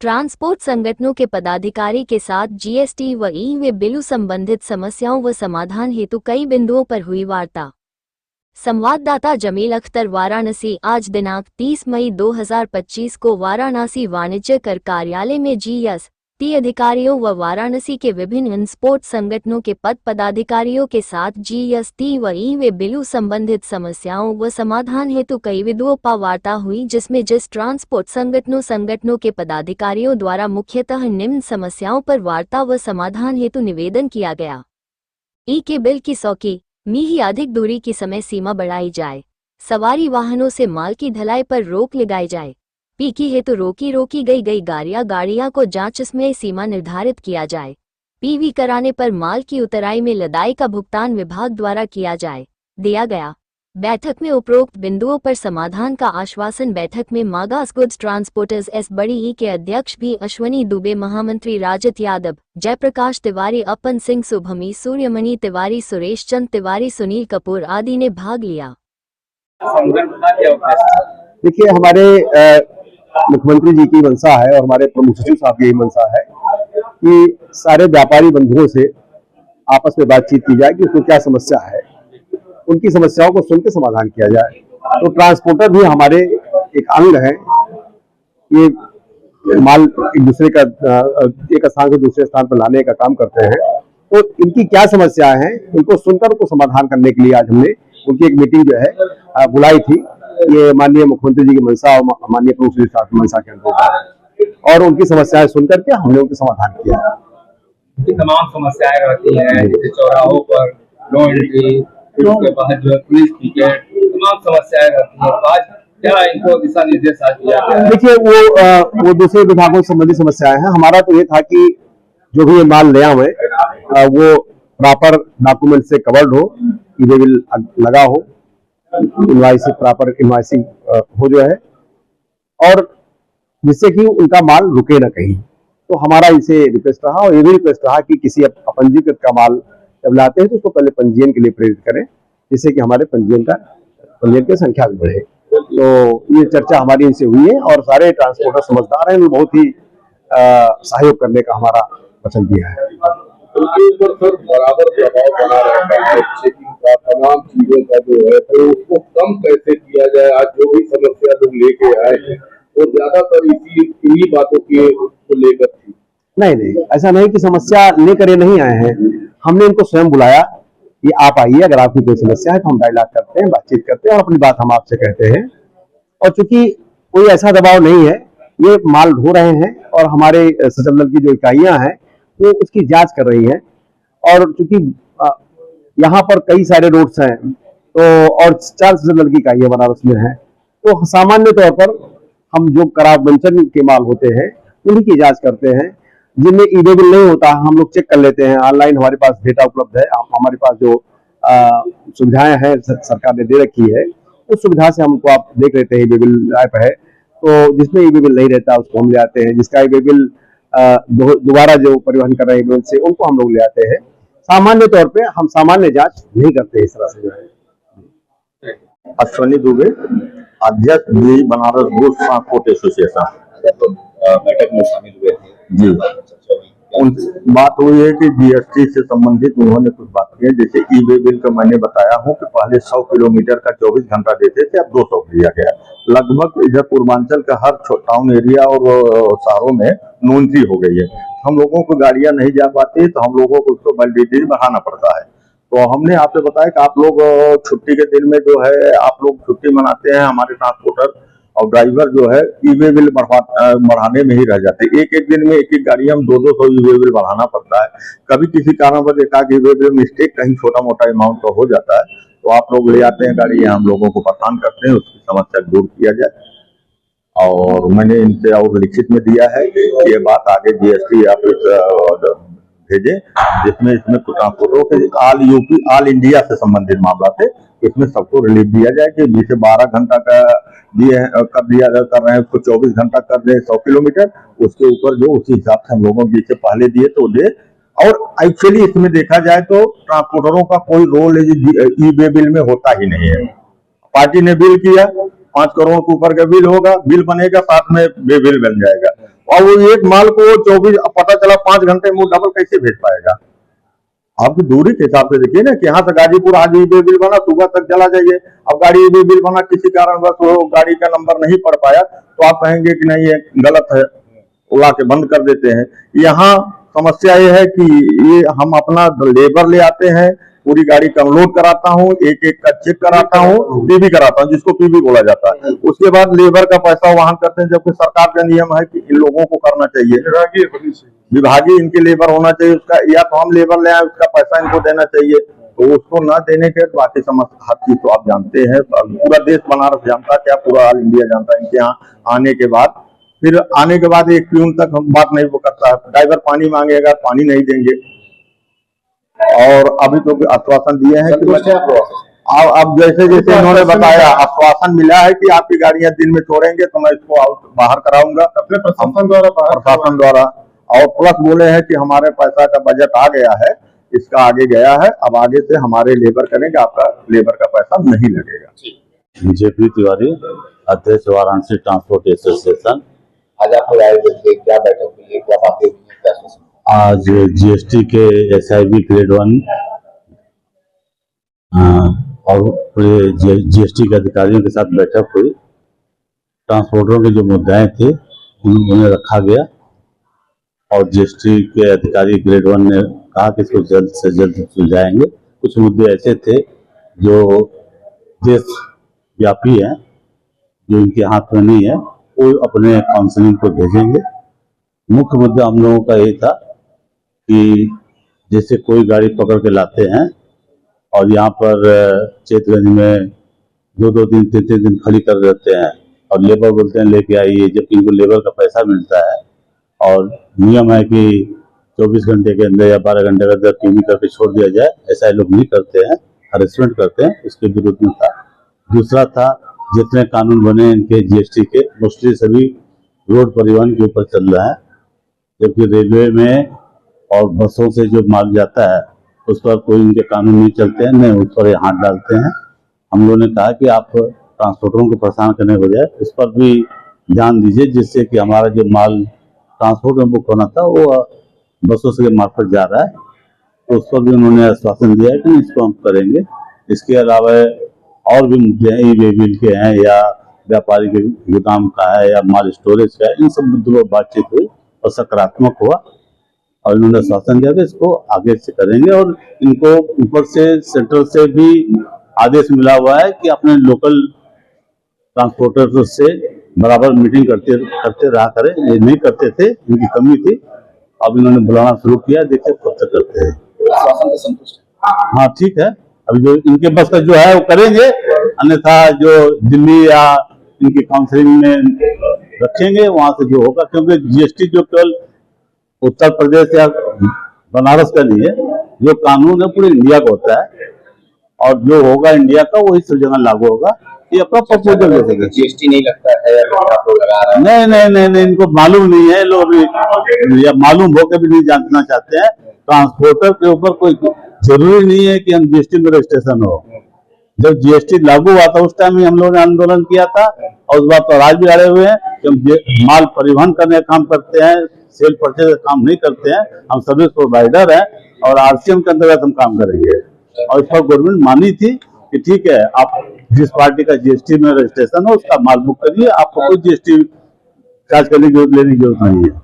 Transport संगठनों के पदाधिकारी के साथ जीएसटी व ई-वे बिलों संबंधित समस्याओं व समाधान हेतु कई बिंदुओं पर हुई वार्ता। संवाददाता जमील अख्तर, वाराणसी। आज दिनांक 30 मई 2025 को वाराणसी वाणिज्य कर कार्यालय में जीएसटी अधिकारियों व वाराणसी के विभिन्न स्पोर्ट संगठनों के पद पदाधिकारियों के साथ जीएसटी व ई-वे बिलों संबंधित समस्याओं व समाधान हेतु कई बिंदुओं पर वार्ता हुई, जिसमें ट्रांसपोर्ट संगठनों के पदाधिकारियों द्वारा मुख्यतः निम्न समस्याओं पर वार्ता व समाधान हेतु निवेदन किया गया। ई के बिल की 100 किमी ही अधिक दूरी की समय सीमा बढ़ाई जाए। सवारी वाहनों से माल की ढलाई पर रोक लगाई जाए। पी की हेतु रोकी गई गाड़ियां को जांच में सीमा निर्धारित किया जाए। पीवी कराने पर माल की उतराई में लदाई का भुगतान विभाग द्वारा किया दिया गया। बैठक में उपरोक्त बिंदुओं पर समाधान का आश्वासन। बैठक में मागास गुड्स ट्रांसपोर्टर्स एस बड़ी ई के अध्यक्ष भी अश्वनी दुबे, महामंत्री राजत यादव, जयप्रकाश तिवारी, अपन सिंह, शुभमी, सूर्यमणि तिवारी, सुरेश चंद तिवारी, सुनील कपूर आदि ने भाग लिया। देखिए, हमारे मुख्यमंत्री जी की मंशा है और हमारे प्रमुख सचिव साहब की मंशा है कि सारे व्यापारी बंधुओं से आपस में बातचीत की जाए कि उसको क्या समस्या है, उनकी समस्याओं को सुन के समाधान किया जाए। तो ट्रांसपोर्टर भी हमारे एक अंग है। ये माल एक दूसरे का एक स्थान से दूसरे स्थान पर लाने का काम करते हैं। तो इनकी क्या समस्याएं हैं, उनको सुनकर उनको समाधान करने के लिए आज हमने उनकी एक मीटिंग जो है बुलाई थी। ये माननीय मुख्यमंत्री जी की मंशा और माननीय प्रमुख सचिव साहब की मंशा के अंतर्गत, और उनकी समस्याएं सुनकर के हमने उनके समाधान किया। तमाम समस्याएं रहती हैं, जैसे चौराहों पर नो एंट्री, उसके बाद जो पुलिस टिकट, तमाम समस्याएं रहती हैं। आज क्या इनको दिशा निर्देश दिया गया? देखिए, वो दूसरे विभागों से संबंधित समस्याएं हैं। हमारा तो ये था कि जो भी ये माल ले आवे वो प्रॉपर डॉक्यूमेंट से कवर्ड हो, ई-वे बिल लगा हो, इनवॉइस प्रॉपर इनवॉइसिंग हो जो है, और जिससे कि उनका माल रुके ना कहीं। तो हमारा इनसे रिक्वेस्ट रहा, और ये भी रिक्वेस्ट रहा कि किसी अपंजीकृत का माल जब लाते हैं तो उसको पहले पंजीयन के लिए प्रेरित करें, जिससे कि हमारे पंजीयन की संख्या भी बढ़े। तो ये चर्चा हमारी इनसे हुई है, और सारे ट्रांसपोर्टर समझदार हैं, बहुत ही सहयोग करने का हमारा वचन दिया है। उनके ऊपर सर बराबर दबाव बना रहता है, चेकिंग का, तमाम चीजों का जो है, तो उसको कम कैसे किया जाए? आज जो भी समस्या लोग लेके आए हैं वो ज्यादातर इन्हीं बातों को लेकर थी। नहीं, ऐसा नहीं कि समस्या लेकर नहीं आए हैं। हमने इनको स्वयं बुलाया कि आप आइए, अगर आपकी कोई समस्या है तो हम डायलॉग करते हैं, बातचीत करते हैं और अपनी बात हम आपसे कहते हैं। और चूंकि कोई ऐसा दबाव नहीं है, ये माल ढो रहे हैं और हमारे सचल दल की जो इकाइयां हैं वो उसकी जांच कर रही हैं। और चूंकि यहाँ पर कई सारे रोड्स हैं, तो और 4 सचल दल की इकाइयां बनारस में हैं, तो सामान्य तौर पर हम जो करार वंचन के माल होते हैं उन्हीं की जांच करते हैं। जिनमें ई-वे बिल नहीं होता हम लोग चेक कर लेते हैं। ऑनलाइन हमारे पास डेटा उपलब्ध है। हमारे पास जो सुविधाएं हैं सरकार ने दे रखी है, उस सुविधा से हमको आप देख लेते हैं। ई-वे बिल ऐप है, तो जिसमें ई-वे बिल नहीं रहता उसको हम ले आते हैं। जिसका ई-वे बिल दोबारा जो परिवहन कर रहे हैं से, उनको हम लोग ले आते हैं। सामान्य तौर पे हम सामान्य जांच नहीं करते इस तरह से जो है। अश्वनी दुबे, अध्यक्ष बनारस गुड्स ट्रांसपोर्ट एसोसिएशन, बैठक में शामिल हुए थे जी। बात हुई है कि जीएसटी से संबंधित उन्होंने कुछ बात की है। जैसे ई-वे बिल का मैंने बताया हूँ कि पहले 100 किलोमीटर का 24 घंटा देते थे, अब 200 दिया गया। लगभग इधर पूर्वांचल का हर टाउन एरिया और शहरों में नो एंट्री हो गई है। हम लोगों को गाड़ियां नहीं जा पाती, तो हम लोगों को उसको वैलिडिटी बढ़ाना पड़ता है। तो हमने आपसे बताया कि आप लोग छुट्टी के दिन में जो है आप लोग छुट्टी मनाते हैं, हमारे ट्रांसपोर्टर और ड्राइवर जो है ई-वे बिल बढ़ाने में ही रह जाते हैं। एक दिन में एक गाड़ी हम 200 ई-वे बिल बढ़ाना पड़ता है। कभी किसी कारणवश एकाध ई-वे बिल मिस्टेक कहीं छोटा मोटा अमाउंट का हो जाता है, तो आप लोग ले आते हैं गाड़ी, हम लोगों को परेशान करते हैं, उसकी समस्या दूर किया जाए। और मैंने इनसे और लिखित में दिया है कि ये बात आगे जीएसटी ऑफिस भेजे, जिसमें इसमें ट्रांसपोर्टरों के ऑल इंडिया से संबंधित मामला थे, इसमें सबको रिलीफ दिया जाए कि 20 से 12 घंटा का कर रहे हैं, उसको 24 घंटा कर दें 100 किलोमीटर, उसके ऊपर जो उसी हिसाब से हम लोगों जिससे पहले दिए तो दे। और एक्चुअली इसमें देखा जाए तो ट्रांसपोर्टरों का कोई रोल ई-वे बिल में होता ही नहीं है। पार्टी ने बिल किया, 5 करोड़ के ऊपर का बिल होगा, बिल बनेगा, साथ में बिल बन जाएगा। और वो एक माल को 24 पता चला 5 घंटे में वो डबल कैसे भेज पाएगा? आपकी दूरी के हिसाब से देखिए ना कि यहाँ से गाजीपुर आज ईबे बिल बना, सुबह तक चला जाइए। अब गाड़ी ईबे बिल बना, किसी कारणवश वो गाड़ी का नंबर नहीं पढ़ पाया तो आप कहेंगे कि नहीं ये गलत है, उड़ा के बंद कर देते हैं। यहाँ समस्या ये है कि ये हम अपना लेबर ले आते हैं, पूरी गाड़ी का अनलोड कराता हूँ, एक एक का चेक कराता हूँ, पीबी कराता हूँ, जिसको पीबी बोला जाता है। उसके बाद लेबर का पैसा वहन करते हैं, जबकि सरकार का नियम है कि इन लोगों को करना चाहिए, विभागीय इनके लेबर होना चाहिए उसका, या तो हम लेबर ले आए उसका पैसा इनको देना चाहिए। तो उसको न देने के बाकी समस्या हर चीज तो आप जानते हैं, पूरा देश बनारस जानता है, क्या पूरा ऑल इंडिया जानता है। इनके यहाँ आने के बाद फिर एक प्यून तक हम बात नहीं वो करता है, ड्राइवर पानी मांगेगा पानी नहीं देंगे। और अभी तो आश्वासन दिए हैं कि अब जैसे जैसे उन्होंने बताया, आश्वासन मिला है कि आपकी गाड़ियां दिन में छोड़ेंगे तो मैं इसको बाहर कराऊंगा अपने प्रशासन द्वारा। और प्लस बोले हैं कि हमारे पैसा का बजट आ गया है, इसका आगे गया है, अब आगे से हमारे लेबर करेंगे, आपका लेबर का पैसा नहीं लगेगा। जेपी तिवारी, अध्यक्ष वाराणसी ट्रांसपोर्ट एसोसिएशन। आज आपको क्या बैठक हुई है, क्या बातें हुई है, क्या सोचा? आज जीएसटी के SIB ग्रेड 1 और पूरे जीएसटी के अधिकारियों के साथ बैठक हुई। ट्रांसपोर्टरों के जो मुद्दे थे उन्हें रखा गया और जीएसटी के अधिकारी ग्रेड 1 ने कहा कि इसको जल्द से जल्द सुलझाएंगे। कुछ मुद्दे ऐसे थे जो देश व्यापी हैं, जो इनके हाथ में नहीं है, वो अपने काउंसिलिंग को भेजेंगे। मुख्य मुद्दा हम लोगों का ये था कि जैसे कोई गाड़ी पकड़ के लाते हैं और यहाँ पर चेतगंज में 2-2 दिन 3-3 दिन खड़ी कर देते हैं और लेबर बोलते हैं लेके आइए, जबकि इनको लेबर का पैसा मिलता है और नियम है कि 24 घंटे के अंदर या 12 घंटे के अंदर पीबी करके छोड़ दिया जाए। ऐसा लोग नहीं करते हैं, हरेसमेंट करते हैं, उसके विरुद्ध में था। दूसरा था जितने कानून बने इनके जीएसटी के मोस्टली सभी रोड परिवहन के ऊपर चल रहा है, जबकि रेलवे में और बसों से जो माल जाता है उस पर कोई इनके कानून नहीं चलते हैं, न उस पर हाथ डालते हैं। हम लोगों ने कहा कि आप ट्रांसपोर्टरों को परेशान करने के बजाय उस पर भी ध्यान दीजिए, जिससे कि हमारा जो माल ट्रांसपोर्ट में बुक होना था वो बसों से मार्फत जा रहा है, तो उस पर भी उन्होंने आश्वासन दिया है कि इसको हम करेंगे। इसके अलावा और भी मुद्दे हैं, ई-वे बिल के हैं या व्यापारी के गोदाम का है या माल स्टोरेज का है, इन सब मुद्दों पर बातचीत हुई और सकारात्मक हुआ और इन्होंने शासन दिया कि इसको आगे से करेंगे। और इनको ऊपर से सेंट्रल से भी आदेश मिला हुआ है कि अपने लोकल ट्रांसपोर्टर से बराबर मीटिंग करते रहा करें। ये नहीं करते थे, इनकी कमी थी, अब इन्होंने बुलाना शुरू किया, देखिए कब तक करते हैं। आश्वासन से संतुष्ट है? हाँ ठीक है, अभी जो इनके बस का जो है वो करेंगे, अन्यथा जो दिल्ली या इनकी काउंसिलिंग में रखेंगे वहां से जो होगा, क्योंकि जीएसटी जो केवल उत्तर प्रदेश या बनारस का नहीं है, जो कानून है पूरे इंडिया का होता है और जो होगा इंडिया का वही सब जगह लागू होगा। ये अपना प्रपोजल दे सके। जीएसटी नहीं लगता है आप लोग लगा रहे हैं? नहीं नहीं नहीं नहीं, इनको मालूम नहीं है, लोग भी या मालूम होकर भी नहीं जानना चाहते हैं। ट्रांसपोर्टर के ऊपर कोई जरूरी नहीं है कि हम जीएसटी में रजिस्ट्रेशन हो। जब जीएसटी लागू हुआ था उस टाइम ही हम लोगों ने आंदोलन किया था और उस बात पर आज भी अड़े हुए हैं कि हम माल परिवहन करने का काम करते हैं, सेल परचेज का काम नहीं करते हैं, हम सर्विस प्रोवाइडर हैं और आरसीएम के अंतर्गत हम काम करेंगे। और इस पर गवर्नमेंट मानी थी कि ठीक है, आप जिस पार्टी का जीएसटी में रजिस्ट्रेशन हो उसका माल बुक करिए, आपको कोई जीएसटी चार्ज करने की जरूरत, लेने की जरूरत नहीं है।